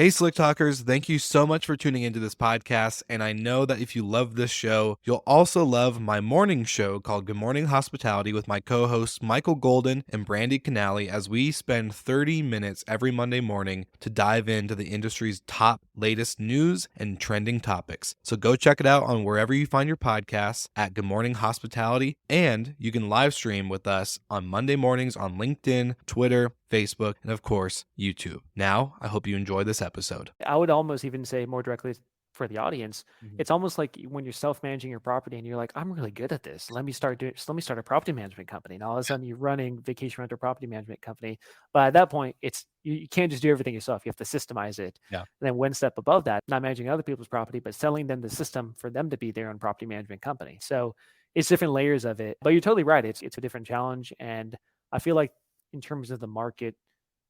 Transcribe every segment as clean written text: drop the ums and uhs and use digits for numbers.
Hey, Slick Talkers, thank you so much for tuning into this podcast. And I know that if you love this show, you'll also love my morning show called Good Morning Hospitality with my co hosts Michael Golden and Brandy Canali, as we spend 30 minutes every Monday morning to dive into the industry's top latest news and trending topics. So go check it out on wherever you find your podcasts at Good Morning Hospitality. And you can live stream with us on Monday mornings on LinkedIn, Twitter, Facebook, and of course, YouTube. Now, I hope you enjoy this episode. I would almost even say more directly for the audience, Mhm. it's almost like when you're self-managing your property and you're like, I'm really good at this. Let me start a property management company. And all of a sudden you're running vacation rental property management company. But at that point, it's you can't just do everything yourself. You have to systemize it. Yeah. And then one step above that, not managing other people's property, but selling them the system for them to be their own property management company. So it's different layers of it. But you're totally right. It's a different challenge. And I feel like in terms of the market,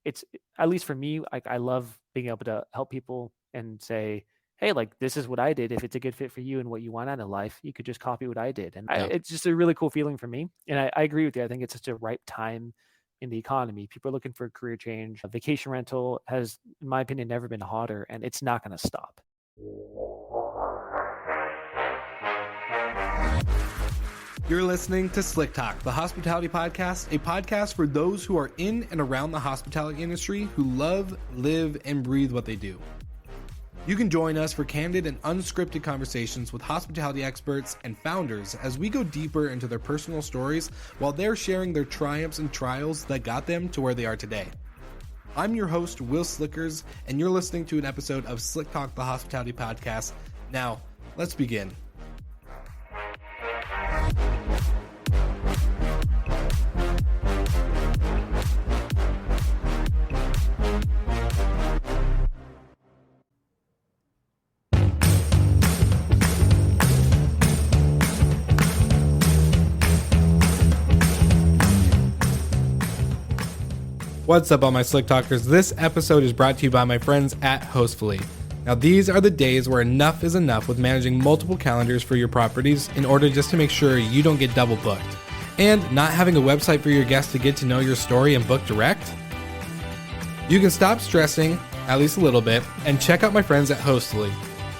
it's at least for me, like I love being able to help people and say, hey, like this is what I did. If it's a good fit for you and what you want out of life, you could just copy what I did. And Yeah. it's just a really cool feeling for me. And I agree with you. I think it's such a ripe time in the economy. People are looking for a career change. Vacation rental has, in my opinion, never been hotter, and it's not going to stop. You're listening to Slick Talk, the hospitality podcast, a podcast for those who are in and around the hospitality industry who love, live, and breathe what they do. You can join us for candid and unscripted conversations with hospitality experts and founders as we go deeper into their personal stories while they're sharing their triumphs and trials that got them to where they are today. I'm your host, Will Slickers, and you're listening to an episode of Slick Talk, the hospitality podcast. Now, let's begin. What's up, all my Slick Talkers? This episode is brought to you by my friends at Hostfully. Now, these are the days where enough is enough with managing multiple calendars for your properties in order just to make sure you don't get double booked. And not having a website for your guests to get to know your story and book direct? You can stop stressing, at least a little bit, and check out my friends at Hostfully.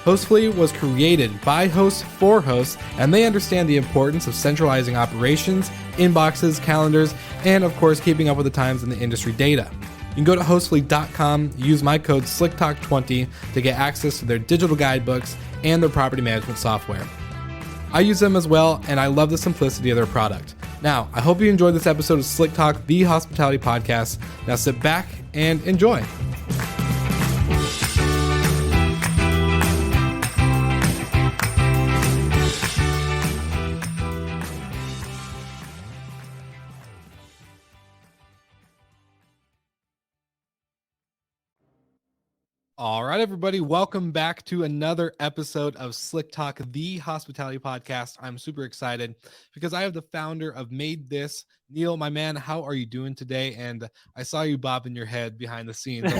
Hostfully was created by hosts for hosts, and they understand the importance of centralizing operations, inboxes, calendars, and of course, keeping up with the times and the industry data. You can go to hostfully.com, use my code SlickTalk20 to get access to their digital guidebooks and their property management software. I use them as well, and I love the simplicity of their product. Now, I hope you enjoyed this episode of Slick Talk, the hospitality podcast. Now sit back and enjoy. All right, everybody, welcome back to another episode of Slick Talk, the hospitality podcast. I'm super excited because I have the founder of MaidThis, Neel. My man, how are you doing today? And I saw you bobbing your head behind the scenes.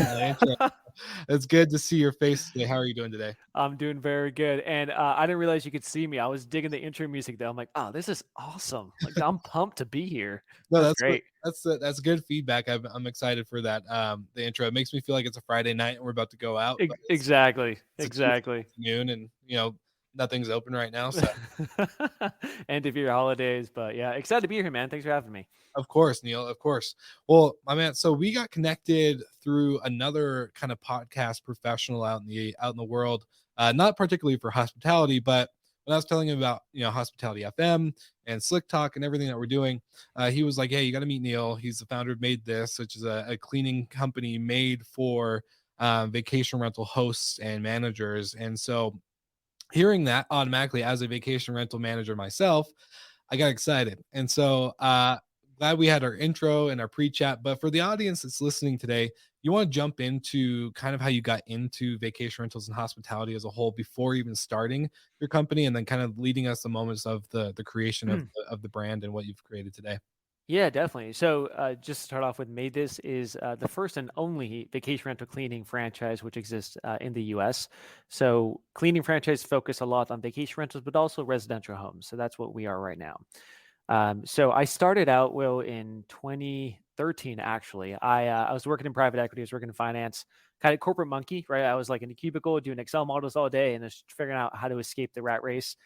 It's good to see your face today. How are you doing today? I'm doing very good. And I didn't realize you could see me. I was digging the intro music though. I'm like, oh, this is awesome. Like I'm pumped to be here. No, That's that's what great. that's good feedback. I'm excited for that. The intro, it makes me feel like it's a Friday night and we're about to go out, but Exactly. it's a Tuesday Exactly. afternoon, and nothing's open right now. So End of your holidays. But yeah, excited to be here, man. Thanks for having me. of course, Neel, of course. Well, my man, so we got connected through another kind of podcast professional out in the world, not particularly for hospitality, but when I was telling him about Hospitality FM and Slick Talk and everything that we're doing, he was like, "Hey, you got to meet Neel. He's the founder of MaidThis, which is a cleaning company made for vacation rental hosts and managers." And so, hearing that automatically as a vacation rental manager myself, I got excited. And so, glad we had our intro and our pre-chat. But for the audience that's listening today, you want to jump into kind of how you got into vacation rentals and hospitality as a whole before even starting your company, and then kind of leading us the moments of the creation of the brand and what you've created today. Yeah, definitely. So, just to start off with, MaidThis is the first and only vacation rental cleaning franchise which exists in the U.S. So, cleaning franchise focus a lot on vacation rentals, but also residential homes. So that's what we are right now. So I started out, Will, in 2013. Actually, I was working in private equity. I was working in finance. kind of corporate monkey, right? I was like in a cubicle doing Excel models all day and just figuring out how to escape the rat race.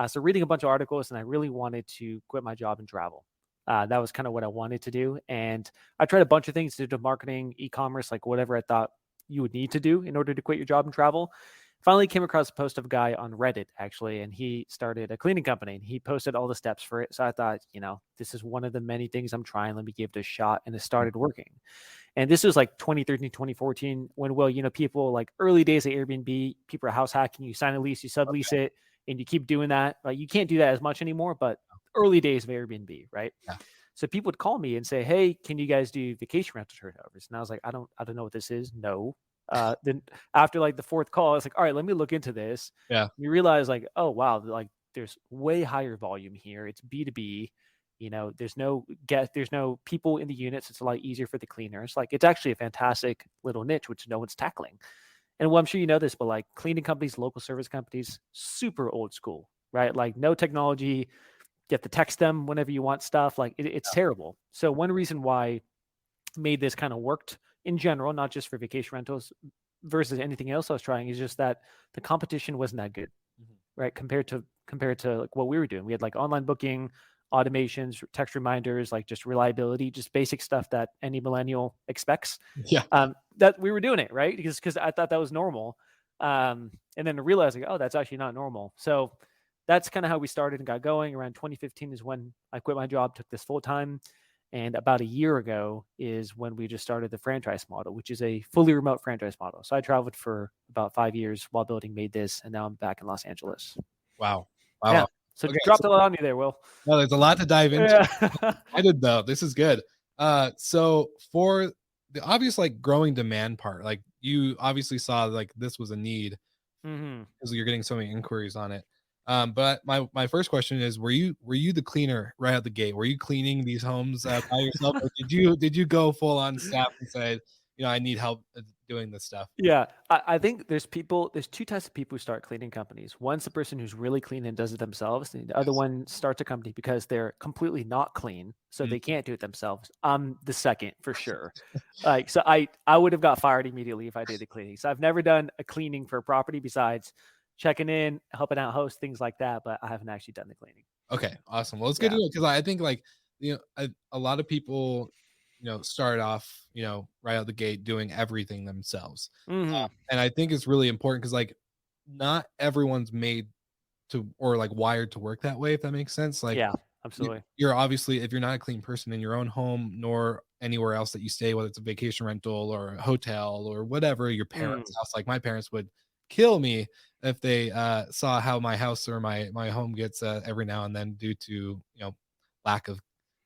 So reading a bunch of articles, and I really wanted to quit my job and travel. That was kind of what I wanted to do. And I tried a bunch of things, did marketing, e-commerce, like whatever I thought you would need to do in order to quit your job and travel. Finally came across a post of a guy on Reddit, actually, and he started a cleaning company and he posted all the steps for it. So I thought, this is one of the many things I'm trying. Let me give it a shot. And it started working. And this was like 2013, 2014, when, people like early days of Airbnb, people are house hacking, you sign a lease, you sublease it, and you keep doing that. Like, you can't do that as much anymore, but early days of Airbnb, right? Yeah. So people would call me and say, "Hey, can you guys do vacation rental turnovers?" And I was like, I don't know what this is. No. Then after like the fourth call, I was like, all right, let me look into this. Yeah. You realize like, oh wow, like there's way higher volume here. It's B2B. There's no people in the units. It's a lot easier for the cleaners. Like, it's actually a fantastic little niche, which no one's tackling. And well, I'm sure you know this, but like cleaning companies, local service companies, super old school, right? Like, no technology. You have to text them whenever you want stuff. Like, it's terrible. So one reason why MaidThis kind of worked in general, not just for vacation rentals versus anything else I was trying, is just that the competition wasn't that good, right? Compared to like what we were doing. We had like online booking, automations, text reminders, like just reliability, just basic stuff that any millennial expects. Yeah. That we were doing it, right? Because I thought that was normal. And then realizing, oh, that's actually not normal. So that's kind of how we started and got going. Around 2015 is when I quit my job, took this full time. And about a year ago is when we just started the franchise model, which is a fully remote franchise model. So I traveled for about 5 years while building MaidThis, and now I'm back in Los Angeles. Wow. Yeah. So Okay, dropped a lot on you there, Will. No, there's a lot to dive into. Yeah. I did though. This is good. So for the obvious like growing demand part, like you obviously saw like this was a need because you're getting so many inquiries on it. But my first question is, were you the cleaner right out the gate? Were you cleaning these homes by yourself, or did you go full on staff and say, I need help doing this stuff? Yeah, I think there's two types of people who start cleaning companies. One's the person who's really clean and does it themselves. And the other one starts a company because they're completely not clean, so they can't do it themselves. I'm the second for sure. Like, so I would have got fired immediately if I did the cleaning. So I've never done a cleaning for a property besides checking in, helping out hosts, things like that, but I haven't actually done the cleaning. Okay, awesome. Well, it's good to know because I think like a lot of people start off right out the gate doing everything themselves, and I think it's really important because like not everyone's made to or like wired to work that way, if that makes sense. Like, Yeah, absolutely. you're obviously, if you're not a clean person in your own home nor anywhere else that you stay, whether it's a vacation rental or a hotel or whatever, your parents' house, like my parents would kill me if they saw how my house or my home gets every now and then due to lack of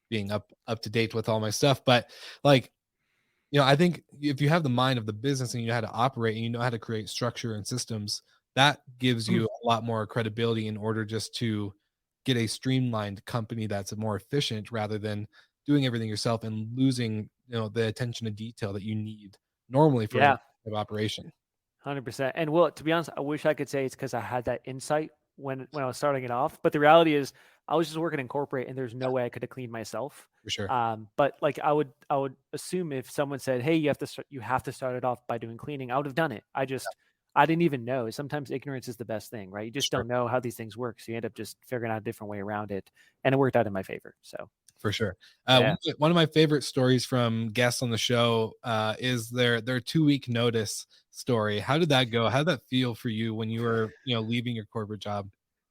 being up to date with all my stuff. But like, I think if you have the mind of the business and you know how to operate and you know how to create structure and systems, that gives you a lot more credibility in order just to get a streamlined company that's more efficient rather than doing everything yourself and losing, the attention to detail that you need normally for Yeah. an operation. 100%. And well, to be honest, I wish I could say it's because I had that insight when I was starting it off. But the reality is, I was just working in corporate, and there's no way I could have cleaned myself. For sure. But like I would assume if someone said, "Hey, you have to start it off by doing cleaning," I would have done it. I didn't even know. Sometimes ignorance is the best thing, right? You just don't know how these things work, so you end up just figuring out a different way around it, and it worked out in my favor. So for sure. Yeah. One of my favorite stories from guests on the show is their 2-week notice story. How did that go? How did that feel for you when you were, leaving your corporate job?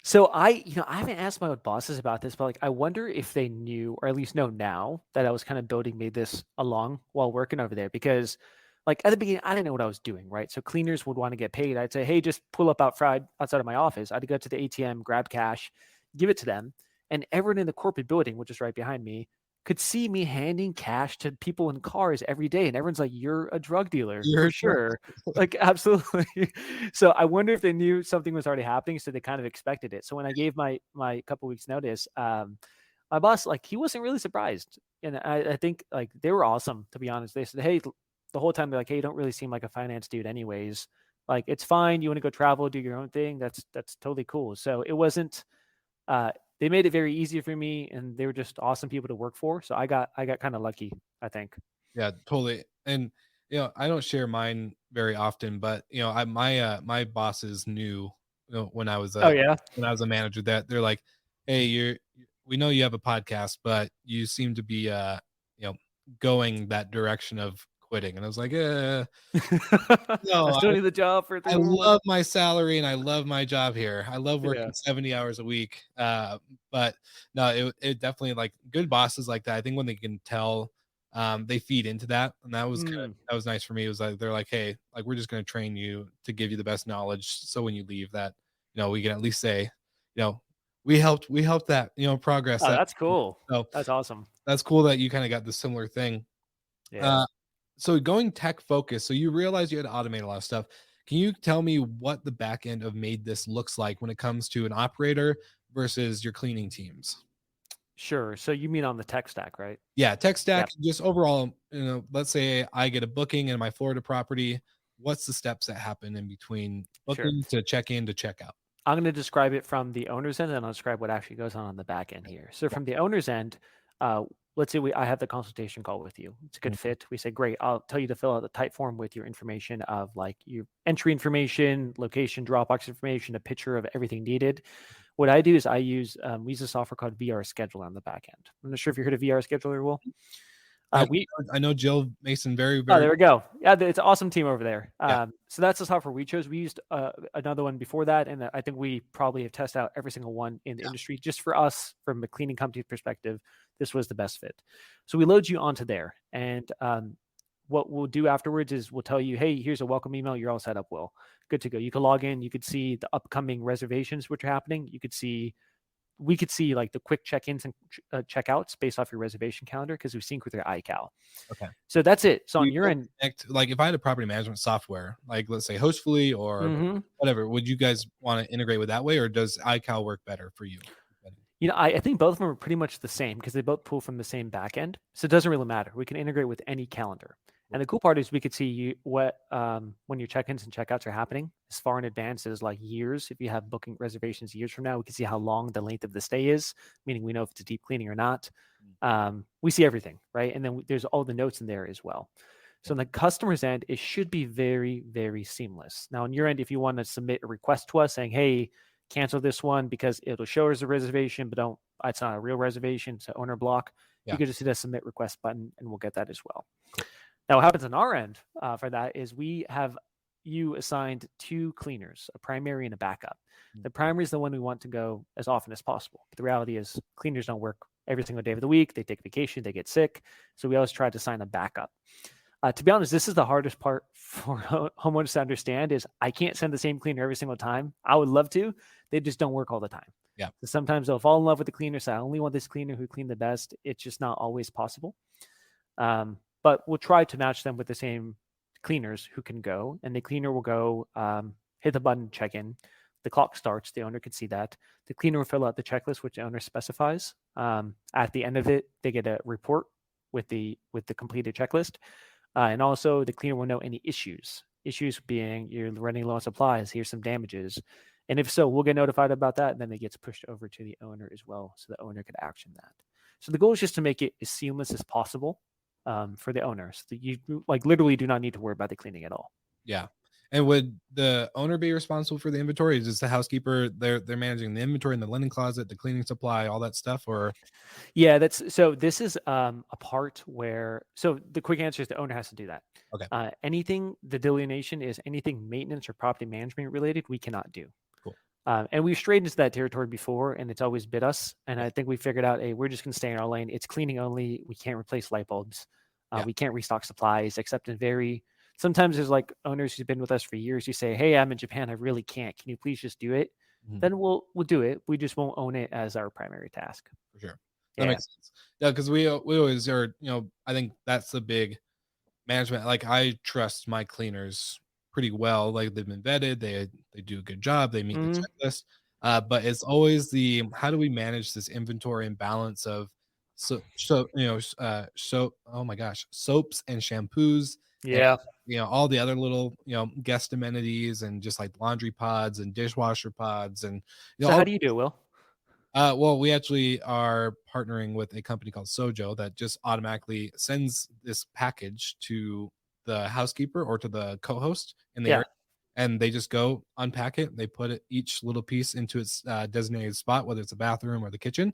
So I haven't asked my bosses about this, but like I wonder if they knew, or at least know now, that I was kind of building MaidThis along while working over there. Because like at the beginning, I didn't know what I was doing, right? So cleaners would want to get paid. I'd say, "Hey, just pull up outside of my office." I'd go to the ATM, grab cash, give it to them, and everyone in the corporate building, which is right behind me, could see me handing cash to people in cars every day. And everyone's like, "You're a drug dealer for sure." Like, absolutely. So I wonder if they knew something was already happening, so they kind of expected it. So when I gave my couple weeks notice, my boss, like, he wasn't really surprised. And I think like they were awesome, to be honest. They said, "Hey," the whole time they're like, "Hey, you don't really seem like a finance dude anyways. Like, it's fine. You want to go travel, do your own thing. That's totally cool." So it wasn't they made it very easy for me, and they were just awesome people to work for. So I got kind of lucky, I think. Yeah, totally. And I don't share mine very often, but my bosses knew, when I was Oh, a yeah? manager, that they're like, "Hey, we know you have a podcast, but you seem to be you know, going that direction of quitting." And I was like, I no, still need the job for I 3 more months. love my salary and I love my job here. I love Yeah. working 70 hours a week. But no, it definitely, like, good bosses like that. I think when they can tell, they feed into that. And Mm. that was nice for me. It was like, they're like, "Hey, like, we're just going to train you to give you the best knowledge. So when you leave that, we can at least say, you know, we helped that, progress Oh, that." that's cool. So That's awesome. that's cool that you kind of got the similar thing. Yeah. Uh, so going tech focused, so you realized you had to automate a lot of stuff. Can you tell me what the back end of Made This looks like when it comes to an operator versus your cleaning teams? Sure. So you mean on the tech stack, right? Yeah, tech Yeah. stack, just overall, let's say I get a booking in my Florida property. What's the steps that happen in between Sure. booking to check in to check out? I'm going to describe it from the owner's end, and I'll describe what actually goes on the back end here. So from the owner's end, uh, let's say I have the consultation call with you. It's a good Mhm. fit. We say, great. I'll tell you to fill out the type form with your information of like your entry information, location, Dropbox information, a picture of everything needed. What I do is we use a software called VR Scheduler on the back end. I'm not sure if you heard of VR Scheduler, Will. I We I know Jill Mason very, Oh, very there we go. Yeah, it's an awesome team over there. yeah. So that's the software we chose. We used another one before that, and I think we probably have tested out every single one in the Yeah. industry. Just for us, from a cleaning company perspective, this was the best fit. So we load you onto there, and what we'll do afterwards is we'll tell you, hey, here's a welcome email. You're all set up, Will. Good to go. You can log in. You could see the upcoming reservations which are happening. We could see like the quick check-ins and checkouts based off your reservation calendar because we sync with your iCal. Okay. So that's it. So Do on you your guys end, connect, like, if I had a property management software, like, let's say Hostfully or mhm. whatever, would you guys wanna integrate with that way, or does iCal work better for you? I think both of them are pretty much the same because they both pull from the same backend. So it doesn't really matter. We can integrate with any calendar. And Cool. the cool part is we could see what when your check-ins and checkouts are happening as far in advance as like years. If you have booking reservations years from now, we can see how long the length of the stay is, meaning we know if it's a deep cleaning or not. Mm, We see everything, right? And then there's all the notes in there as well. So cool. on the customer's end, it should be very, very seamless. Now on your end, if you want to submit a request to us saying, hey, cancel this one because it'll show as a reservation, but don't, it's not a real reservation, it's an owner block. You Yeah, can just hit a submit request button and we'll get that as well. cool. Now, what happens on our end for that is we have you assigned two cleaners, a primary and a backup. Mm, The primary is the one we want to go as often as possible. But the reality is cleaners don't work every single day of the week. They take vacation, they get sick. So we always try to assign a backup. To be honest, this is the hardest part for homeowners to understand is I can't send the same cleaner every single time. I would love to. They just don't work all the time. yeah, So sometimes they'll fall in love with the cleaner. So I only want this cleaner who cleaned the best. It's just not always possible. But we'll try to match them with the same cleaners who can go. And the cleaner will go hit the button, check in. The clock starts. The owner can see that. The cleaner will fill out the checklist, which the owner specifies. At the end of it, they get a report with the completed checklist. And also, the cleaner will know any issues. Issues being you're running low on supplies. Here's some damages, and if so, we'll get notified about that, and then it gets pushed over to the owner as well, so the owner can action that. So the goal is just to make it as seamless as possible for the owner, so that you like literally do not need to worry about the cleaning at all. yeah. And would the owner be responsible for the inventory? Is the housekeeper, they're managing the inventory in the linen closet, the cleaning supply, all that stuff, or Yeah, that's so. This is a part where so the quick answer is the owner has to do that. okay, Anything the delineation is anything maintenance or property management related, we cannot do. cool. And we've strayed into that territory before, and it's always bit us. And Yeah, I think we figured out, hey, we're just going to stay in our lane. It's cleaning only. We can't replace light bulbs. yeah. We can't restock supplies, except in very. Sometimes there's like owners who've been with us for years who say, "Hey, I'm in Japan. I really can't. Can you please just do it?" Mhm, Then we'll do it. We just won't own it as our primary task. for sure. That Yeah. makes sense. Yeah, because we always are, I think that's the big management. Like, I trust my cleaners pretty well. Like, they've been vetted, they do a good job, they meet the Mhm. checklist. But it's always the how do we manage this inventory and balance of oh my gosh, soaps and shampoos and Yeah. all the other little guest amenities and just like laundry pods and dishwasher pods and So how all. do you do it, Will? Well, we actually are partnering with a company called Sojo that just automatically sends this package to the housekeeper or to the co-host in the area, Yeah. and they just go unpack it. They put each little piece into its designated spot, whether it's a bathroom or the kitchen,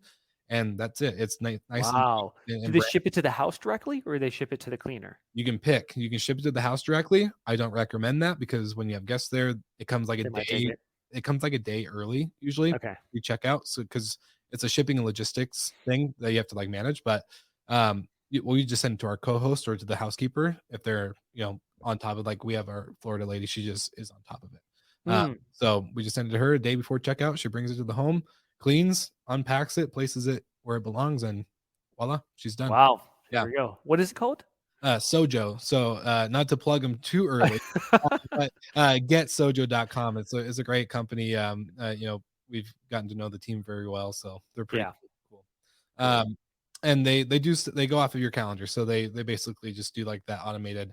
and that's it. It's nice and Wow. neat Do and they brand. ship it to the house directly, or they ship it to the cleaner? You can pick. You can ship it to the house directly. I don't recommend that because when you have guests there, it comes like a They might take day. it. It comes like a day early usually. Okay. You check out, so because it's a shipping and logistics thing that you have to like manage. But we just send it to our co-host or to the housekeeper if they're on top of, like, we have our Florida lady. She just is on top of it. Hmm. So we just send it to her a day before checkout. She brings it to the home, cleans, unpacks it, places it where it belongs, and voila, she's done. Wow. There Yeah. we go. What is it called? Sojo. So, not to plug them too early, but getsojo.com. It's a great company. We've gotten to know the team very well, so they're pretty Yeah. cool. Cool. And they go off of your calendar, so they basically just do like that automated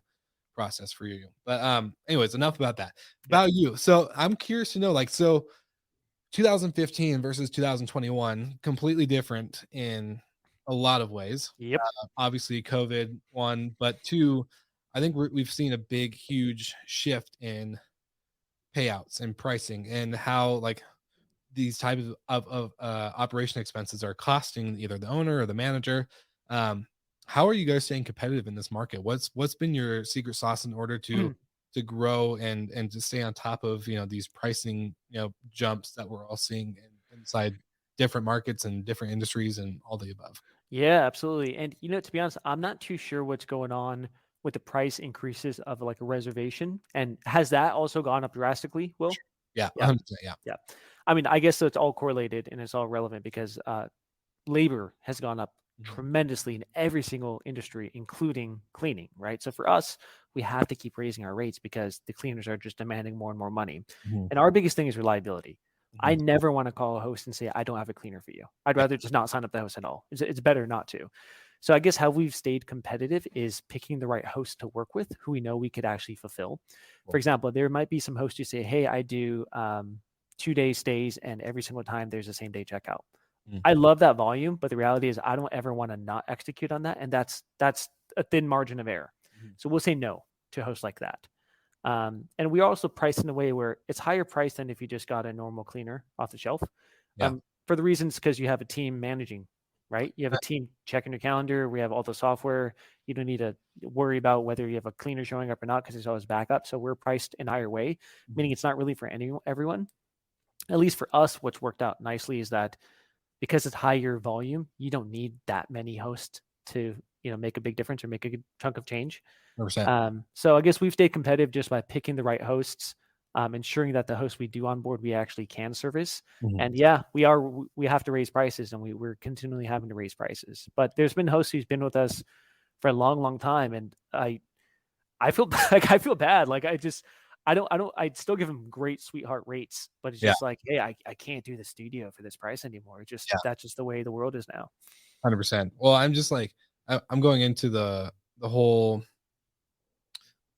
process for you. But anyways, enough about that. Yep. About you. So I'm curious to know, like, so 2015 versus 2021, completely different in a lot of ways. Yep. Obviously, COVID, one, but two, I think we've seen a big, huge shift in payouts and pricing and how, like, these types of operation expenses are costing either the owner or the manager. Um, how are you guys staying competitive in this market? What's been your secret sauce in order to grow and to stay on top of these pricing jumps that we're all seeing inside different markets and different industries and all the above? Yeah, absolutely. And to be honest, I'm not too sure what's going on with the price increases of like a reservation. And has that also gone up drastically, Will? Yeah, Yeah. 100%, yeah. Yeah. I mean, I guess it's all correlated and it's all relevant because labor has gone up Mhm, tremendously in every single industry, including cleaning, right? So for us, we have to keep raising our rates because the cleaners are just demanding more and more money. mhm, And our biggest thing is reliability. I mhm. never want to call a host and say, I don't have a cleaner for you. I'd Yeah, rather just not sign up the host at all. It's better not to. So I guess how we've stayed competitive is picking the right host to work with who we know we could actually fulfill. For cool. example, there might be some hosts who say, hey, I do 2 day stays and every single time there's a same day checkout. Mm, I love that volume, but the reality is I don't ever want to not execute on that, and that's a thin margin of error. mhm. So we'll say no to hosts like that. And we also price in a way where it's higher price than if you just got a normal cleaner off the shelf. Yeah, For the reasons because you have a team managing, right? You have a team checking your calendar. We have all the software. You don't need to worry about whether you have a cleaner showing up or not because there's always backup. So we're priced in a higher way, mhm. meaning it's not really for everyone. At least for us, what's worked out nicely is that because it's higher volume, you don't need that many hosts to make a big difference or make a good chunk of change. 100%. So I guess we've stayed competitive just by picking the right hosts, ensuring that the hosts we do on board we actually can service. Mhm. And yeah, we have to raise prices, and we're continually having to raise prices. But there's been hosts who's been with us for a long, long time, and I feel like I feel bad. Like I'd still give them great sweetheart rates, but it's Yeah, just like, hey, I can't do the studio for this price anymore. yeah, That's just the way the world is now. 100%. Well, I'm just like, I'm going into the whole,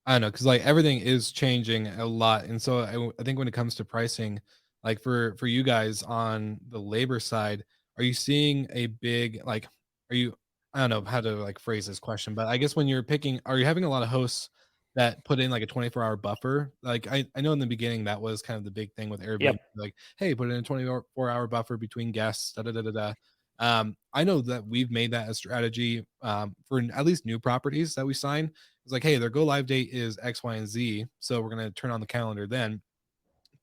I don't know, because like everything is changing a lot, and so I think when it comes to pricing, like for you guys on the labor side, are you seeing a big, like, are you, I don't know how to like phrase this question, but I guess when you're picking, are you having a lot of hosts that put in like a 24-hour buffer? Like I know in the beginning that was kind of the big thing with Airbnb, Yep. like, hey, put in a 24-hour buffer between guests, da da da da da. I know that we've made that a strategy for at least new properties that we sign. It's like, hey, their go live date is X, Y, and Z. So we're going to turn on the calendar then.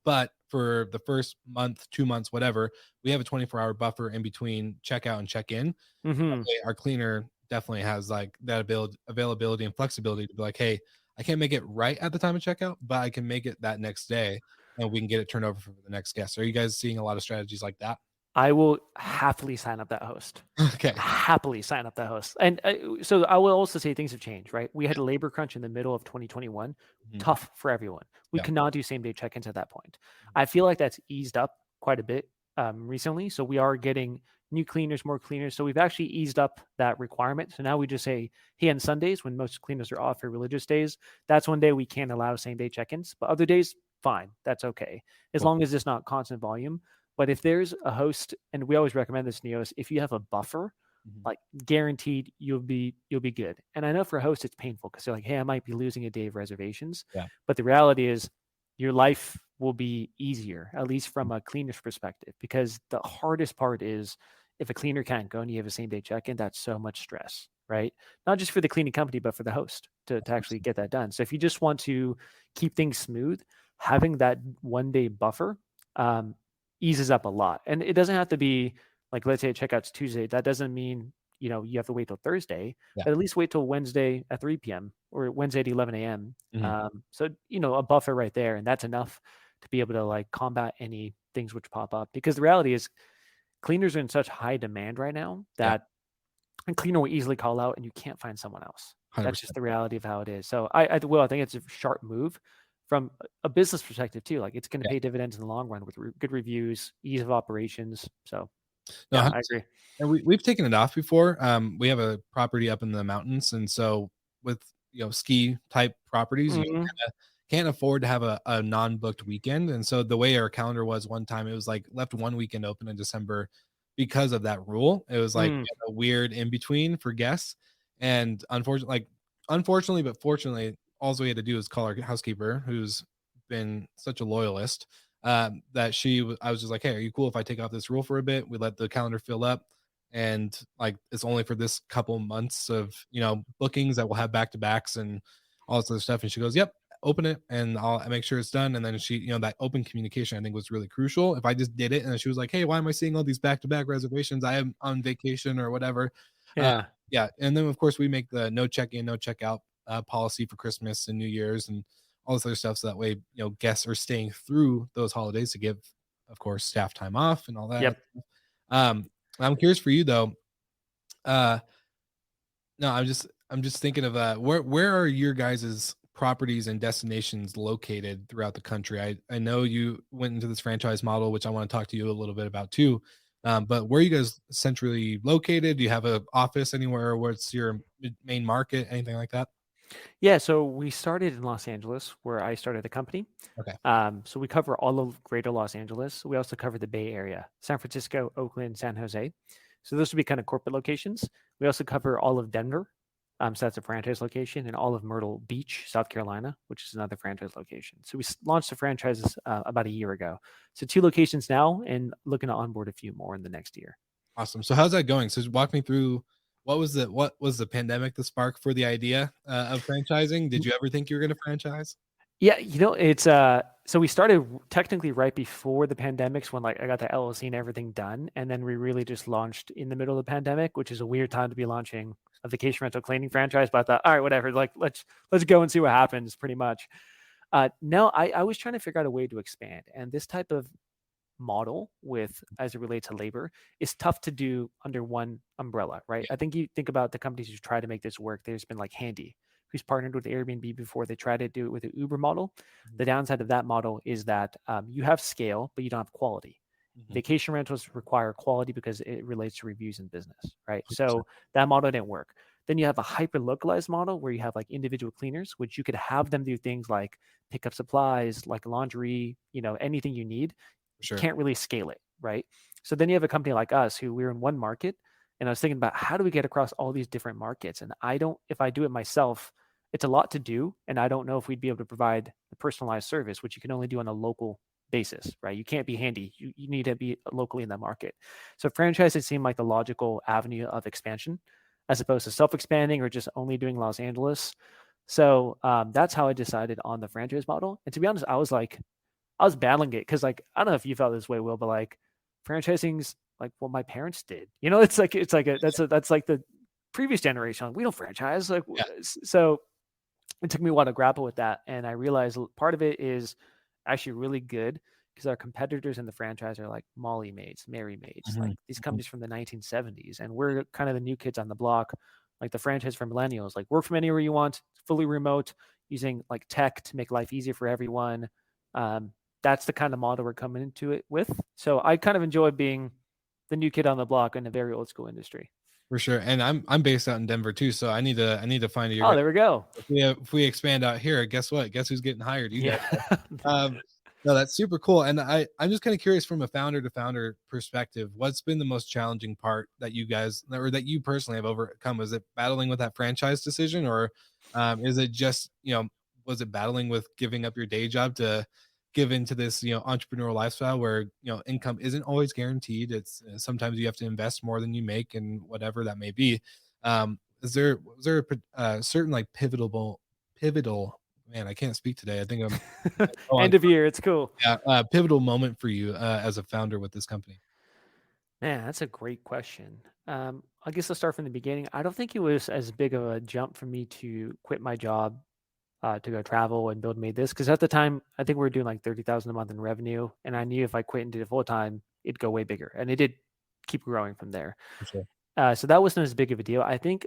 But for the first month, 2 months, whatever, we have a 24-hour buffer in between checkout and check in. Hmm. Our cleaner definitely has like that availability and flexibility to be like, hey, I can't make it right at the time of checkout, but I can make it that next day and we can get it turned over for the next guest. Are you guys seeing a lot of strategies like that? I will happily sign up that host. Okay. Happily sign up that host. And so I will also say things have changed, right? We had a labor crunch in the middle of 2021, Mhm. tough for everyone. We Yeah. could not do same day check ins at that point. I feel like that's eased up quite a bit recently. So we are getting new cleaners, more cleaners. So we've actually eased up that requirement. So now we just say, hey, on Sundays, when most cleaners are off for religious days, that's one day we can allow same day check ins. But other days, fine. That's okay. As Cool. long as it's not constant volume. But if there's a host, and we always recommend this, Neos, if you have a buffer Mhm. like guaranteed you'll be good. And I know for hosts it's painful because they're like, hey, I might be losing a day of reservations. Yeah. But the reality is your life will be easier, at least from a cleaner's perspective, because the hardest part is if a cleaner can't go and you have a same day check-in, that's so much stress, right? Not just for the cleaning company, but for the host to actually get that done. So if you just want to keep things smooth, having that 1 day buffer eases up a lot. And it doesn't have to be like, let's say checkout's Tuesday. That doesn't mean, you have to wait till Thursday, Yeah. but at least wait till Wednesday at 3 p.m. or Wednesday at 11 a.m. Mhm. So, a buffer right there. And that's enough to be able to like combat any things which pop up, because the reality is cleaners are in such high demand right now Yeah. that a cleaner will easily call out and you can't find someone else. That's just 100%. the reality of how it is. So I think it's a sharp move from a business perspective too. Like it's going to Yeah. pay dividends in the long run with good reviews, ease of operations. So No, yeah, I 100%. agree. And we've taken it off before. We have a property up in the mountains, and so with, ski type properties, you Mhm. kinda can't afford to have a non-booked weekend, and so the way our calendar was one time, it was, like, left one weekend open in December because of that rule. It was, like, Mm. a weird in between for guests, and unfortunately, but fortunately, alls we had to do is call our housekeeper, who's been such a loyalist, that I was just like, "Hey, are you cool if I take off this rule for a bit?" We let the calendar fill up, and like it's only for this couple months of bookings that we'll have back to backs and all this other stuff. And she goes, "Yep, open it, and I'll make sure it's done." And then she, that open communication I think was really crucial. If I just did it and then she was like, "Hey, why am I seeing all these back to back reservations? I am on vacation or whatever." Uh, Yeah. yeah, and then of course we make the no check in, no check out policy for Christmas and New Year's and all this other stuff. So that way, guests are staying through those holidays to give, of course, staff time off and all that. Yep. Um, I'm curious for you though. Uh, no, I'm just thinking of where are your guys' properties and destinations located throughout the country? I know you went into this franchise model, which I want to talk to you a little bit about too. But where are you guys centrally located? Do you have an office anywhere? What's your main market? Anything like that? Yeah. So we started in Los Angeles, where I started the company. Okay. So we cover all of greater Los Angeles. We also cover the Bay Area, San Francisco, Oakland, San Jose. So those would be kind of corporate locations. We also cover all of Denver. So that's a franchise location, and all of Myrtle Beach, South Carolina, which is another franchise location. So we launched the franchises about a year ago. So 2 locations now, and looking to onboard a few more in the next year. Awesome. So how's that going? So walk me through what was the pandemic the spark for the idea of franchising? Did you ever think you were going to franchise? Yeah, it's so we started technically right before the pandemics when like I got the LLC and everything done, and then we really just launched in the middle of the pandemic, which is a weird time to be launching a vacation rental cleaning franchise. But I thought, all right, whatever, like let's go and see what happens, pretty much. No, I was trying to figure out a way to expand, and this type of model with as it relates to labor is tough to do under one umbrella, right? Yeah. I think you think about the companies who try to make this work. There's been like Handy, who's partnered with Airbnb before. They tried to do it with the Uber model. Mhm. The downside of that model is that you have scale, but you don't have quality. Mhm. Vacation rentals require quality because it relates to reviews in business, right? 100%. So that model didn't work. Then you have a hyper localized model where you have like individual cleaners, which you could have them do things like pick up supplies, like laundry, anything you need. For sure. Can't really scale it, right? So then you have a company like us who we're in one market. And I was thinking about how do we get across all these different markets? And if I do it myself, it's a lot to do. And I don't know if we'd be able to provide the personalized service, which you can only do on a local basis, right? You can't be Handy. You need to be locally in that market. So franchise, it seemed like the logical avenue of expansion as opposed to self-expanding or just only doing Los Angeles. So that's how I decided on the franchise model. And to be honest, I was battling it because like I don't know if you felt this way, Will, but like franchising's like what my parents did. That's like the previous generation. Like, we don't franchise. Yeah. So it took me a while to grapple with that, and I realized part of it is actually really good because our competitors in the franchise are like Molly Maids, Mary Maids, like Mhm. these Mhm. companies from the 1970s, and we're kind of the new kids on the block, like the franchise for millennials, like work from anywhere you want, fully remote, using like tech to make life easier for everyone. Um, that's the kind of model we're coming into it with. So I kind of enjoy being the new kid on the block in a very old school industry. For sure. And I'm based out in Denver too, so I need to find your Oh, guys. there we go. If we expand out here, guess what? Guess who's getting hired? You Yeah. guys. Um, No, that's super cool. And I'm just kind of curious from a founder to founder perspective, what's been the most challenging part that you guys, or that you personally have overcome? Was it battling with that franchise decision, or is it just, was it battling with giving up your day job to give into this, entrepreneurial lifestyle where, income isn't always guaranteed. It's sometimes you have to invest more than you make and whatever that may be. Was there a certain like pivotal, man, I can't speak today. I think I'm End of year, it's cool. yeah, pivotal moment for you as a founder with this company? Man, that's a great question. I guess I'll start from the beginning. I don't think it was as big of a jump for me to quit my job to go travel and build MaidThis, because at the time I think we were doing like 30,000 a month in revenue, and I knew if I quit and did it full time, it'd go way bigger, and it did keep growing from there. For sure. So that wasn't as big of a deal. I think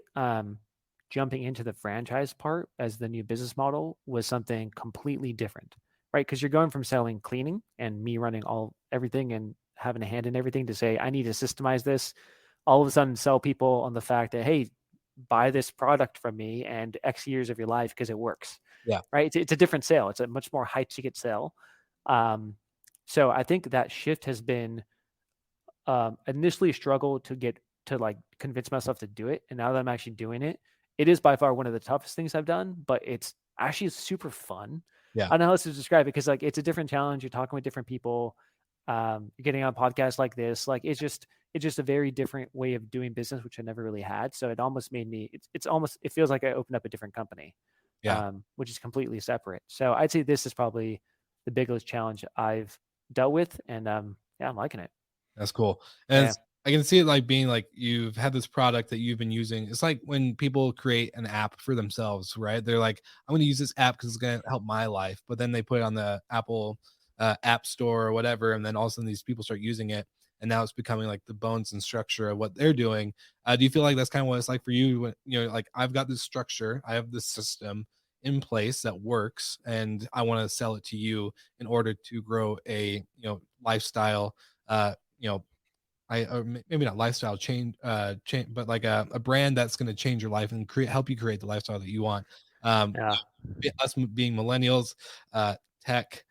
jumping into the franchise part as the new business model was something completely different, right? Because you're going from selling cleaning and me running everything and having a hand in everything to say, I need to systemize this. All of a sudden sell people on the fact that, hey, buy this product from me and X years of your life because it works. Yeah. Right. It's a different sale. It's a much more high ticket sale. So I think that shift has been initially a struggle to like convince myself to do it. And now that I'm actually doing it, it is by far one of the toughest things I've done, but it's actually super fun. Yeah. I don't know how else to describe it, because like it's a different challenge. You're talking with different people. You're getting on podcasts like this. Like it's just a very different way of doing business, which I never really had. So it almost made me, it feels like I opened up a different company, which is completely separate. So I'd say this is probably the biggest challenge I've dealt with. And I'm liking it. That's cool. And I can see it like being like, you've had this product that you've been using. It's like when people create an app for themselves, right? They're like, I'm going to use this app because it's going to help my life. But then they put it on the Apple app store or whatever. And then all of a sudden these people start using it. And now it's becoming like the bones and structure of what they're doing. Do you feel like that's kind of what it's like for you? When, like, I've got this structure, I have this system in place that works, and I want to sell it to you in order to grow a, lifestyle, or maybe not lifestyle change, but like a brand that's going to change your life and help you create the lifestyle that you want. Us being millennials, tech,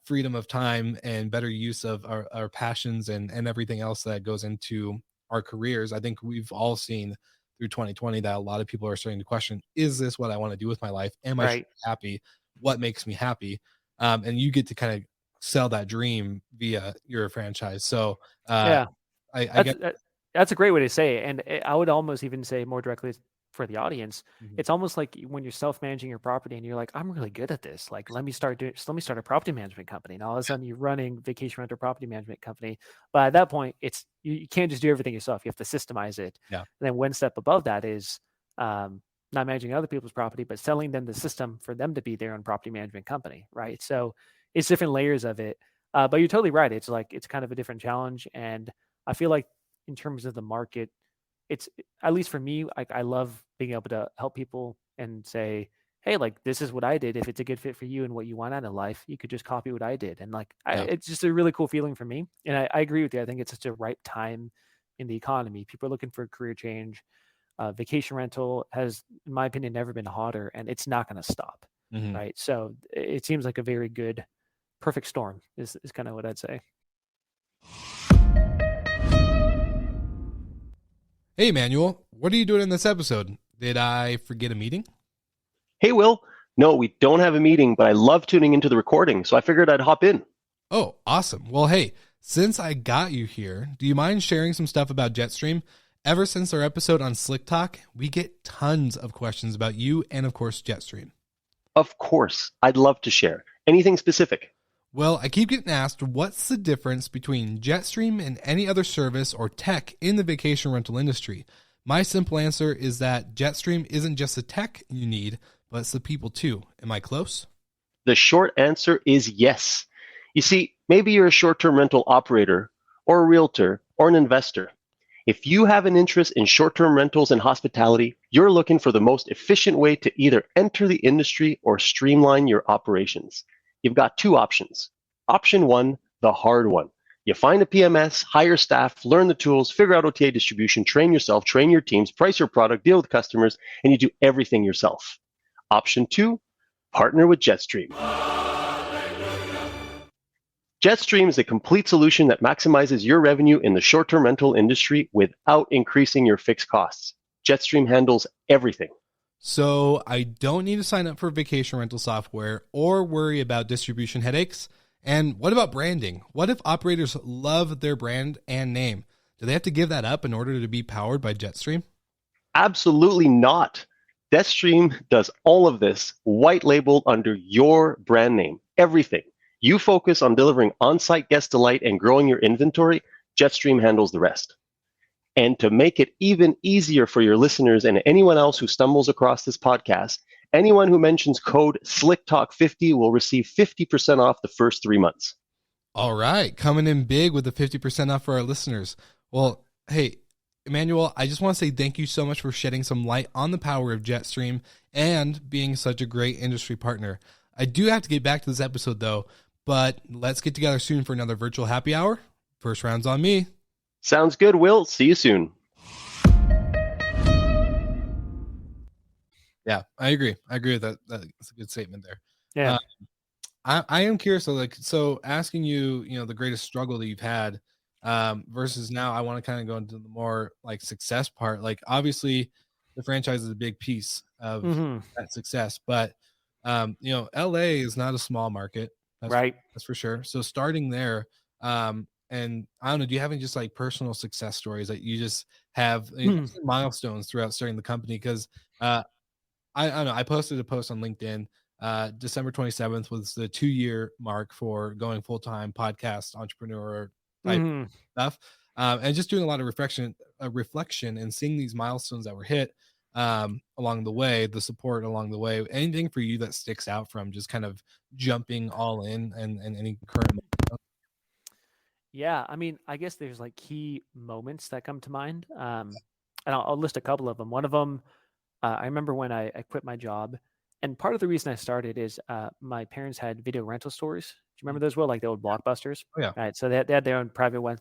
freedom of time, and better use of our passions and everything else that goes into our careers. I think we've all seen through 2020 that a lot of people are starting to question, is this what I want to do with my life? Am I happy? What makes me happy? And you get to kind of sell that dream via your franchise. So that's a great way to say it. And I would almost even say more directly for the audience, it's almost like when you're self-managing your property and you're like, I'm really good at this. Like, let me start a property management company. And all of a sudden you're running vacation rental property management company. But at that point, it's, you can't just do everything yourself. You have to systemize it. Yeah. And then one step above that is not managing other people's property, but selling them the system for them to be their own property management company. Right. So it's different layers of it. But you're totally right. It's like, it's kind of a different challenge. And I feel like in terms of the market, it's, at least for me, like, I love being able to help people and say, hey, like, this is what I did. If it's a good fit for you and what you want out of life, you could just copy what I did. And like, it's just a really cool feeling for me. And I agree with you. I think it's such a ripe time in the economy. People are looking for a career change. Vacation rental has, in my opinion, never been hotter, and it's not going to stop. Right. So it seems like a very good, perfect storm is kind of what I'd say. Hey, Emmanuel, what are you doing in this episode? Did I forget a meeting? Hey, Will. No, we don't have a meeting, but I love tuning into the recording, so I figured I'd hop in. Oh, awesome. Well, hey, since I got you here, do you mind sharing some stuff about Jetstream? Ever since our episode on Slick Talk, we get tons of questions about you and, of course, Jetstream. Of course. I'd love to share. Anything specific? Well, I keep getting asked, what's the difference between Jetstream and any other service or tech in the vacation rental industry? My simple answer is that Jetstream isn't just the tech you need, but it's the people too. Am I close? The short answer is yes. You see, maybe you're a short-term rental operator or a realtor or an investor. If you have an interest in short-term rentals and hospitality, you're looking for the most efficient way to either enter the industry or streamline your operations. You've got two options. Option one, the hard one. You find a PMS, hire staff, learn the tools, figure out OTA distribution, train yourself, train your teams, price your product, deal with customers, and you do everything yourself. Option two, partner with Jetstream. Jetstream is a complete solution that maximizes your revenue in the short-term rental industry without increasing your fixed costs. Jetstream handles everything. So I don't need to sign up for vacation rental software or worry about distribution headaches. And what about branding? What if operators love their brand and name? Do they have to give that up in order to be powered by Jetstream? Absolutely not. Jetstream does all of this white labeled under your brand name. Everything. You focus on delivering on-site guest delight and growing your inventory. Jetstream handles the rest. And to make it even easier for your listeners and anyone else who stumbles across this podcast, anyone who mentions code SlickTalk50 will receive 50% off the first 3 months. All right. Coming in big with the 50% off for our listeners. Well, hey, Emmanuel, I just want to say thank you so much for shedding some light on the power of Jetstream and being such a great industry partner. I do have to get back to this episode though, but let's get together soon for another virtual happy hour. First round's on me. Sounds good, Will. See you soon. Yeah, I agree. I agree with that. That's a good statement there. Yeah. I am curious. So asking you, the greatest struggle that you've had versus now, I want to kind of go into the more like success part. Like obviously the franchise is a big piece of that success, but LA is not a small market. That's for sure. So starting there, and I don't know, do you have any just like personal success stories that you just have milestones throughout starting the company? Because I don't know, I posted a post on LinkedIn. December 27th was the 2-year mark for going full-time podcast entrepreneur type stuff, and just doing a lot of reflection and seeing these milestones that were hit along the way, the support along the way. Anything for you that sticks out from just kind of jumping all in and any current? Yeah, I mean, I guess there's like key moments that come to mind, and I'll list a couple of them. One of them, I remember when I quit my job, and part of the reason I started is my parents had video rental stores. Do you remember those? Well, like the old Blockbusters. Oh yeah. Right. So they had their own private ones.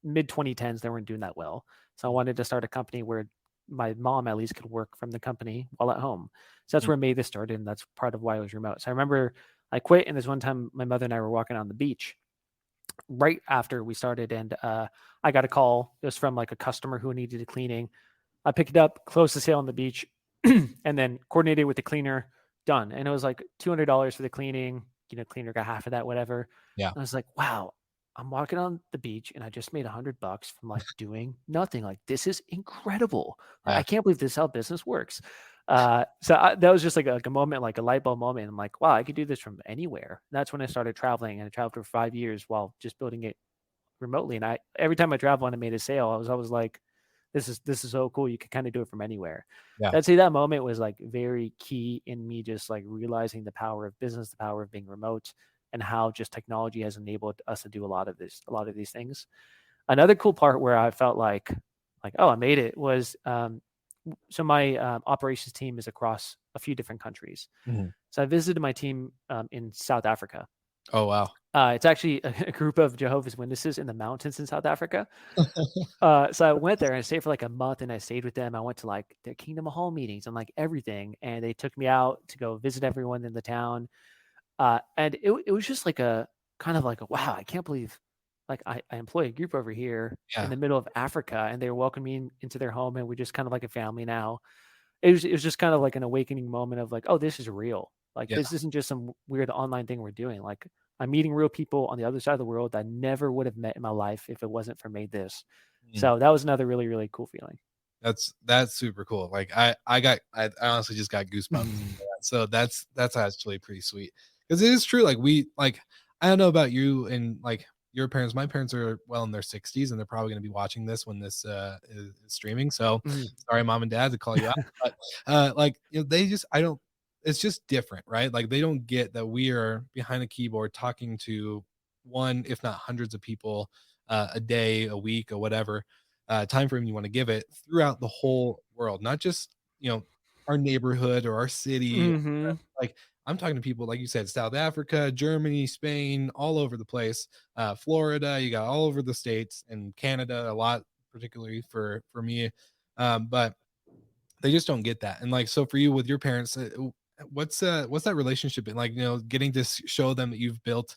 Mid 2010s, they weren't doing that well. So I wanted to start a company where my mom at least could work from the company while at home. So that's where MaidThis started, and that's part of why I was remote. So I remember I quit, and this one time my mother and I were walking on the beach right after we started, and I got a call. It was from like a customer who needed a cleaning. I picked it up, closed the sale on the beach, and then coordinated with the cleaner. Done. And it was like $200 for the cleaning. Cleaner got half of that, whatever. Yeah. And I was like, wow, I'm walking on the beach and I just made $100 from like doing nothing. Like, this is incredible. Yeah. I can't believe this is how business works. That was just like a moment, like a light bulb moment. I'm like, wow, I could do this from anywhere. And that's when I started traveling, and I traveled for 5 years while just building it remotely. And every time I traveled and I made a sale, I was always like, this is so cool. You can kind of do it from anywhere. Yeah. I'd say that moment was like very key in me just like realizing the power of business, the power of being remote, and how just technology has enabled us to do a lot of these things. Another cool part where I felt like, oh, I made it was, so my operations team is across a few different countries. So I visited my team in South Africa. Oh, wow. It's actually a group of Jehovah's Witnesses in the mountains in South Africa. So I went there and I stayed for like a month, and I stayed with them. I went to like their Kingdom Hall meetings and like everything. And they took me out to go visit everyone in the town. And it was just like a kind of like, wow, I can't believe like I employ a group over here in the middle of Africa, and they welcomed me into their home, and we're just kind of like a family now. It was just kind of like an awakening moment of like, oh, this is real. Like, this isn't just some weird online thing we're doing. Like, I'm meeting real people on the other side of the world that I never would have met in my life if it wasn't for MaidThis. So that was another really, really cool feeling. That's super cool. Like I honestly just got goosebumps. So that's actually pretty sweet, because it is true. Like I don't know about you and like your parents. My parents are well in their 60s, and they're probably going to be watching this when this is streaming. So sorry, mom and dad, to call you out, but they just, it's just different, right? Like they don't get that we are behind a keyboard talking to one, if not hundreds of people a day, a week, or whatever time frame you want to give it, throughout the whole world, not just our neighborhood or our city. Like I'm talking to people, like you said, South Africa, Germany, Spain, all over the place, Florida, you got all over the States, and Canada a lot, particularly for me, but they just don't get that. And like, so for you with your parents, what's that relationship been like, getting to show them that you've built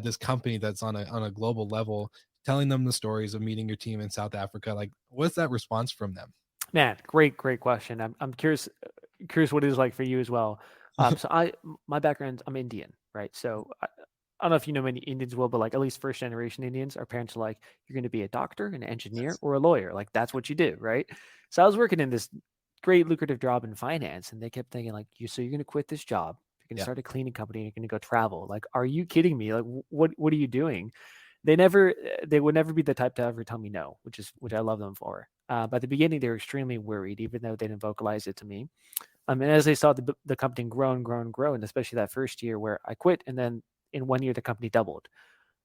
this company that's on a global level, telling them the stories of meeting your team in South Africa. Like, what's that response from them? Man, great question. I'm curious what it is like for you as well. So my background, I'm Indian, right? So I don't know if you know many Indians will, but like at least first generation Indians, our parents are like, you're going to be a doctor, an engineer, or a lawyer. Like that's what you do, right? So I was working in this great lucrative job in finance, and they kept thinking like, so you're going to quit this job, you're going to Yeah. start a cleaning company, and you're going to go travel. Like, are you kidding me? Like, what are you doing? They would never be the type to ever tell me no, which I love them for. But at the beginning, they were extremely worried, even though they didn't vocalize it to me. And as they saw the company grow and grow and grow, and especially that first year where I quit, and then in 1 year the company doubled,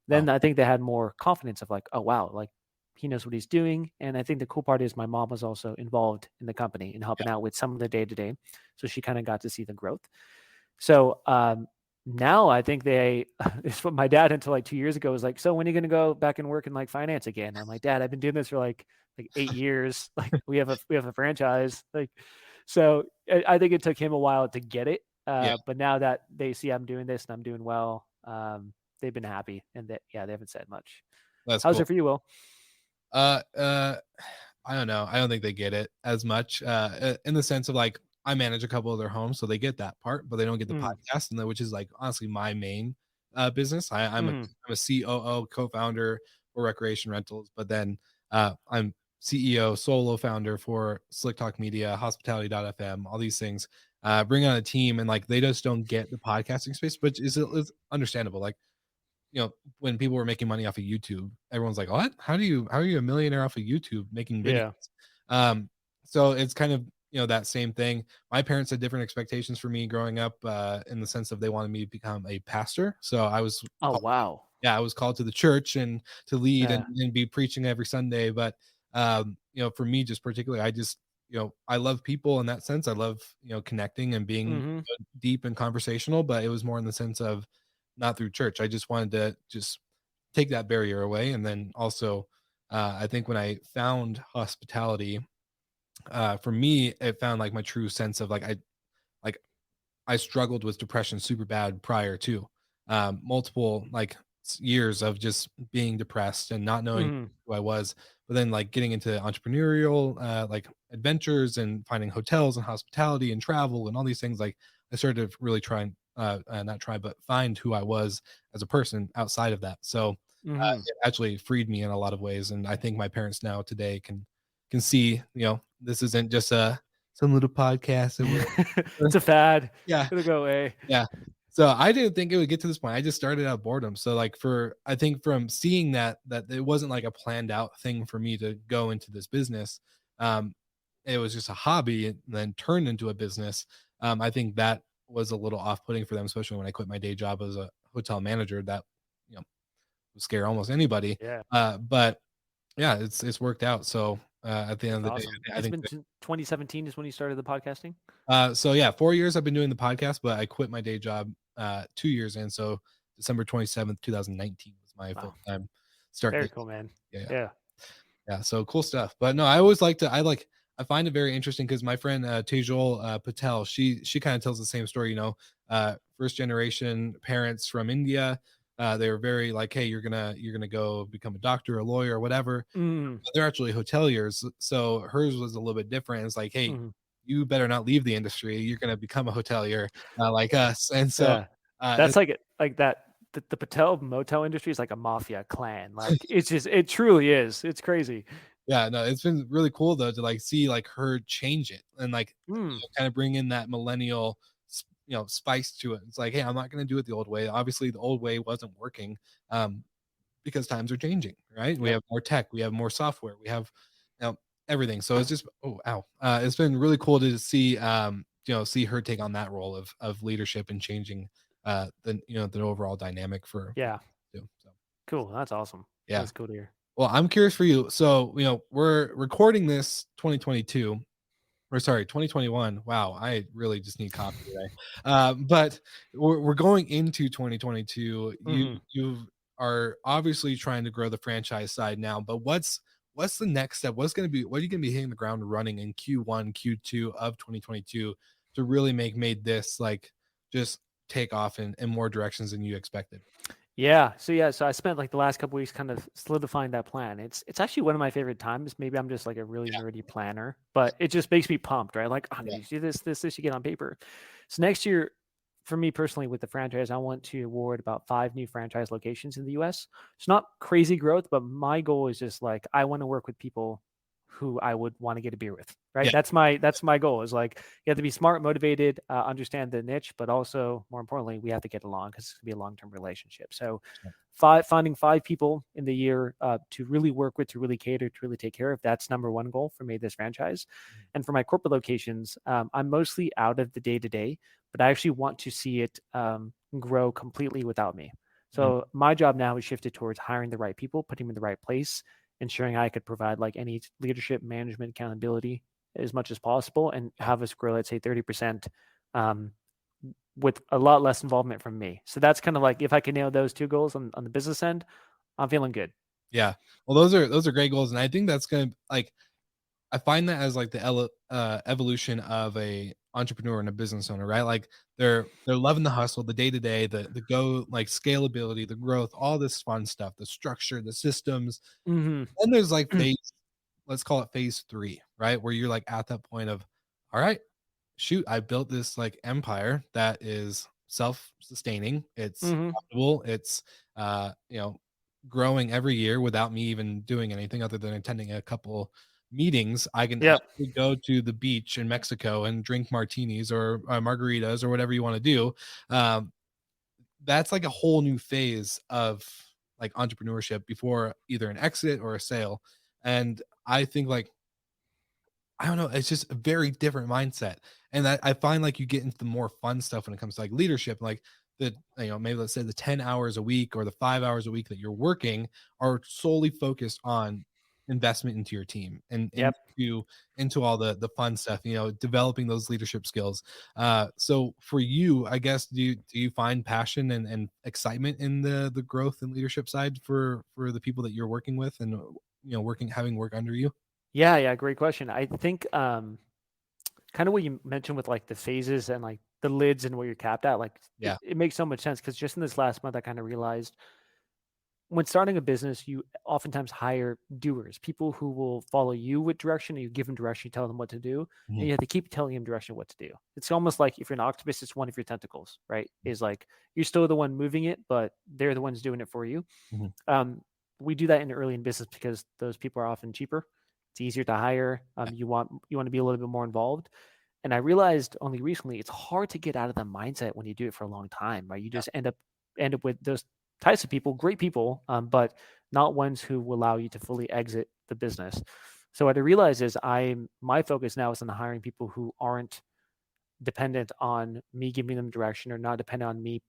then Wow. I think they had more confidence of like, oh wow, like he knows what he's doing. And I think the cool part is my mom was also involved in the company and helping out with some of the day to day, so she kind of got to see the growth. So now I think it's what my dad until like 2 years ago was like, so when are you going to go back and work in like finance again? I'm like, Dad, I've been doing this for like 8 years. Like we have a franchise. Like, so I think it took him a while to get it. Yeah. But now that they see I'm doing this and I'm doing well, they've been happy, and they haven't said much. That's How's cool. it for you, Will? Uh, uh, I don't know. I don't think they get it as much, in the sense of like I manage a couple of their homes, so they get that part, but they don't get the Mm, podcast, and which is like honestly my main business. I'm a COO, co-founder for Recreation Rentals, but then I'm CEO, solo founder for Slick Talk Media, Hospitality.fm, all these things. Bring on a team, and like they just don't get the podcasting space, which is understandable. Like, when people were making money off of YouTube, everyone's like, "What? How are you a millionaire off of YouTube making videos?" yeah. Um, so it's kind of, that same thing. My parents had different expectations for me growing up, in the sense of they wanted me to become a pastor. So Oh wow. I was called to the church and to lead Yeah. and be preaching every Sunday. But for me, just particularly, I just, I love people in that sense. I love, connecting and being Mm-hmm. deep and conversational, but it was more in the sense of not through church. I just wanted to just take that barrier away. And then also, I think when I found hospitality, for me, it found like my true sense of like I struggled with depression super bad prior to multiple like years of just being depressed and not knowing Mm-hmm. who I was. But then like getting into entrepreneurial like adventures and finding hotels and hospitality and travel and all these things, like I started to really try and not try but find who I was as a person outside of that. So Mm-hmm. it actually freed me in a lot of ways, and I think my parents now today can see, this isn't just a some little podcast that we're It's a fad. yeah. It'll go away. Yeah. So I didn't think it would get to this point. I just started out boredom. So like I think from seeing that it wasn't like a planned out thing for me to go into this business. Um, it was just a hobby and then turned into a business. I think that was a little off-putting for them, especially when I quit my day job as a hotel manager. That you know would scare almost anybody. Yeah. But yeah, it's worked out. So at the end That's of the day, awesome. I It's think been 2017 is when you started the podcasting. so yeah, 4 years I've been doing the podcast, but I quit my day job 2 years in. So December 27th, 2019 was my Wow. full time start Very date. cool, man. Yeah, Yeah. yeah. So cool stuff. But no, I find it very interesting because my friend Tejol Patel, she kind of tells the same story. First generation parents from India. They were very like, hey, you're gonna go become a doctor, a lawyer, or whatever. Mm, They're actually hoteliers. So hers was a little bit different. It's like, hey, mhm. you better not leave the industry. You're going to become a hotelier like us. And so, Yeah. it's, That's like that. The Patel motel industry is like a mafia clan. Like it truly is. It's crazy. yeah, no, it's been really cool though to like see like her change it and like Mm, kind of bring in that millennial, spice to it. It's like, hey, I'm not going to do it the old way. Obviously, the old way wasn't working. Because times are changing, right? We yep. have more tech, we have more software, we have everything. So it's just it's been really cool to see see her take on that role of leadership and changing the overall dynamic for Yeah. too. So Cool. That's awesome. yeah. That's cool to hear. Well, I'm curious for you. So, we're recording this 2022 or sorry, 2021. Wow, I really just need coffee today. But we're going into 2022. Hmm. You are obviously trying to grow the franchise side now, but what's the next step? What are you going to be hitting the ground running in Q1, Q2 of 2022 to really make Made This like just take off in more directions than you expected? Yeah. So I spent like the last couple weeks kind of solidifying that plan. It's actually one of my favorite times. Maybe I'm just like a really nerdy planner, but it just makes me pumped, right? Like, I'm Yeah. gonna do this you get on paper. So next year, for me personally with the franchise, I want to award about 5 new franchise locations in the US. It's not crazy growth, but my goal is just like I want to work with people who I would want to get a beer with, right? Yeah. That's my goal is like you have to be smart, motivated, understand the niche, but also more importantly, we have to get along because it's gonna be a long-term relationship. So finding 5 people in the year to really work with, to really cater, to really take care of, that's number one goal for MaidThis franchise. And for my corporate locations, I'm mostly out of the day-to-day, but I actually want to see it grow completely without me. Mhm. So my job now is shifted towards hiring the right people, putting them in the right place, ensuring I could provide like any leadership, management, accountability as much as possible, and have us grow, let's say 30%, with a lot less involvement from me. So that's kind of like if I can nail those 2 goals on the business end, I'm feeling good. Yeah. Well, those are great goals, and I think that's gonna like I find that as like the evolution of a entrepreneur and a business owner, right? Like they're loving the hustle, the day to day, the go like scalability, the growth, all this fun stuff, the structure, the systems. Hmm. Then there's like let's call it phase 3, right? Where you're like at that point of, all right, shoot, I built this like empire that is self-sustaining. It's Hmm. profitable. It's growing every year without me even doing anything other than attending a couple meetings. I can Yep. happily go to the beach in Mexico and drink martinis or margaritas or whatever you want to do. Um, that's like a whole new phase of like entrepreneurship before either an exit or a sale. And I think like I don't know, it's just a very different mindset. And I find like you get into the more fun stuff when it comes to like leadership, like maybe let's say the 10 hours a week or the 5 hours a week that you're working are solely focused on investment into your team and Yep. into all the fun stuff, developing those leadership skills. So for you, I guess, do you find passion and excitement in the growth and leadership side for the people that you're working with and having work under you? Yeah. Yeah. Great question. I think kind of what you mentioned with like the phases and like the lids and where you're capped at, like it, Yeah. it makes so much sense because just in this last month, I kind of realized when starting a business, you oftentimes hire doers, people who will follow you with direction, and you give them direction, you tell them what to do, and Mhm. you have to keep telling them direction what to do. It's almost like if you're an octopus, it's one of your tentacles, right? Is like you're still the one moving it, but they're the ones doing it for you. Mhm. Um, we do that in early in business because those people are often cheaper. It's easier to hire. You want to be a little bit more involved. And I realized only recently it's hard to get out of the mindset when you do it for a long time, right? You just end up with those types of people, great people, but not ones who will allow you to fully exit the business. So what I realized is my focus now is on hiring people who aren't dependent on me giving them direction or not dependent on me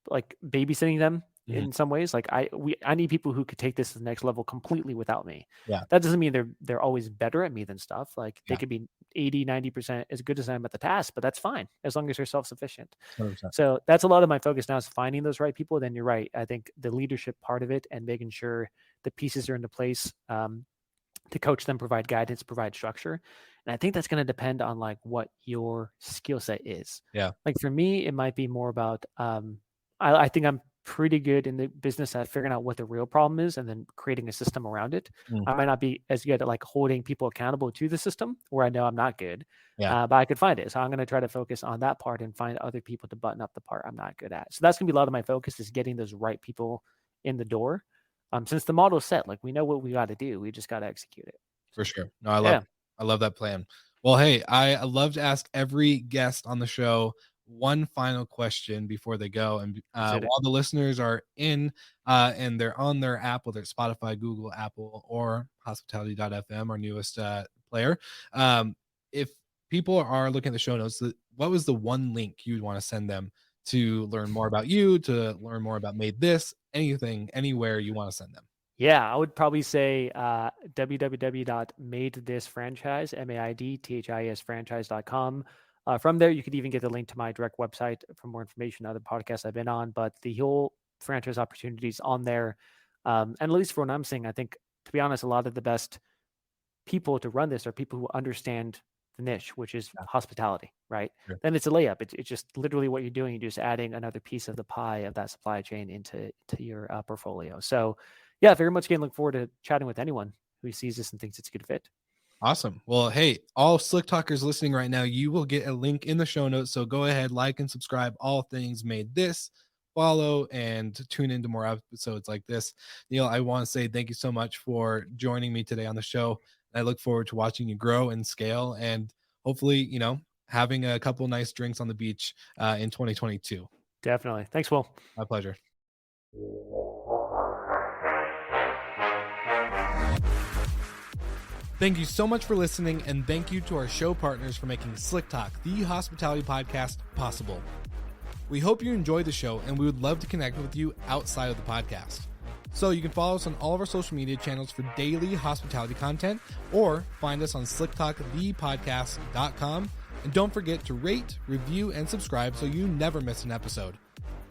like babysitting them Mhm. in some ways. Like I need people who could take this to the next level completely without me. Yeah. That doesn't mean they're always better at me than stuff. Like they Yeah. could be 80, 90% as good as I am at the task, but that's fine as long as they're self-sufficient. 100%. So that's a lot of my focus now is finding those right people. Then you're right. I think the leadership part of it and making sure the pieces are into place to coach them, provide guidance, provide structure. And I think that's going to depend on like what your skill set is. Yeah. Like for me, it might be more about I think I'm pretty good in the business at figuring out what the real problem is and then creating a system around it. Mm. I might not be as good at like holding people accountable to the system where I know I'm not good, Yeah. but I could find it. So I'm going to try to focus on that part and find other people to button up the part I'm not good at. So that's going to be a lot of my focus is getting those right people in the door. Since the model's set, like we know what we got to do, we just got to execute it. For So sure. No, yeah, I love that plan. Well, hey, I love to ask every guest on the show one final question before they go. And let's hit it. while the listeners are in and they're on their app, whether it's Spotify, Google, Apple, or hospitality.fm, our newest player, if people are looking at the show notes, what was the one link you'd want to send them to learn more about you, to learn more about Made This, anything, anywhere you want to send them? Yeah, I would probably say www.maidthisfranchise, MaidThis franchise.com. From there, you could even get the link to my direct website for more information, other podcasts I've been on, but the whole franchise opportunities on there. And at least for what I'm seeing, I think, to be honest, a lot of the best people to run this are people who understand the niche, which is hospitality, right? Sure. Then it's a layup. It's just literally what you're doing. You're just adding another piece of the pie of that supply chain into your portfolio. So yeah, very much again, look forward to chatting with anyone who sees this and thinks it's a good fit. Awesome. Well, hey, all Slick Talkers listening right now, you will get a link in the show notes. So go ahead, like and subscribe. All things MaidThis. Follow and tune into more episodes like this. Neel, I want to say thank you so much for joining me today on the show. I look forward to watching you grow and scale, and hopefully, having a couple nice drinks on the beach in 2022. Definitely. Thanks, Will. My pleasure. Thank you so much for listening, and thank you to our show partners for making Slick Talk, the hospitality podcast, possible. We hope you enjoyed the show, and we would love to connect with you outside of the podcast. So you can follow us on all of our social media channels for daily hospitality content, or find us on slicktalkthepodcast.com. And don't forget to rate, review, and subscribe so you never miss an episode.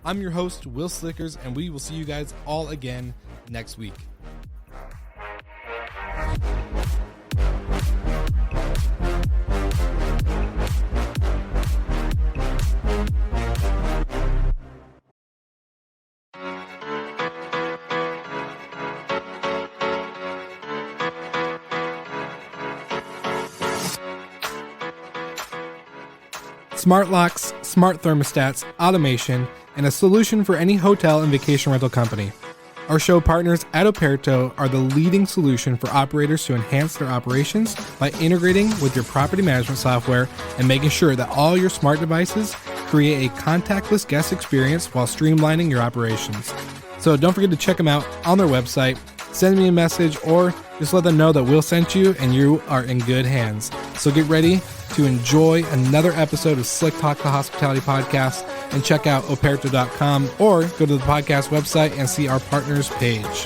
I'm your host, Will Slickers, and we will see you guys all again next week. Smart locks, smart thermostats, automation, and a solution for any hotel and vacation rental company. Our show partners at Operto are the leading solution for operators to enhance their operations by integrating with your property management software and making sure that all your smart devices create a contactless guest experience while streamlining your operations. So don't forget to check them out on their website, send me a message, or just let them know that Will sent you and you are in good hands. So get ready to enjoy another episode of Slick Talk, the Hospitality Podcast, and check out operto.com or go to the podcast website and see our partners page.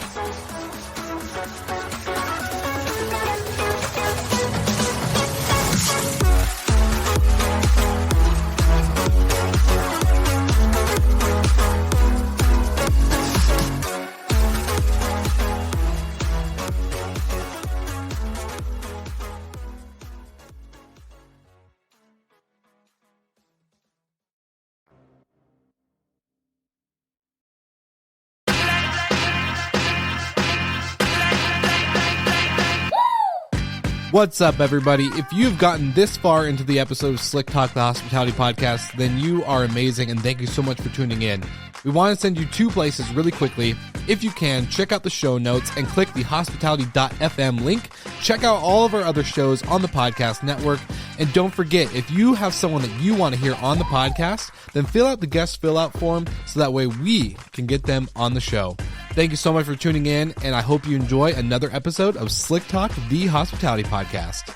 What's up, everybody? If you've gotten this far into the episode of Slick Talk, the Hospitality Podcast, then you are amazing, and thank you so much for tuning in. We want to send you two places really quickly. If you can, check out the show notes and click the hospitality.fm link. Check out all of our other shows on the podcast network. And don't forget, if you have someone that you want to hear on the podcast, then fill out the guest fill out form so that way we can get them on the show. Thank you so much for tuning in, and I hope you enjoy another episode of Slick Talk, the Hospitality Podcast.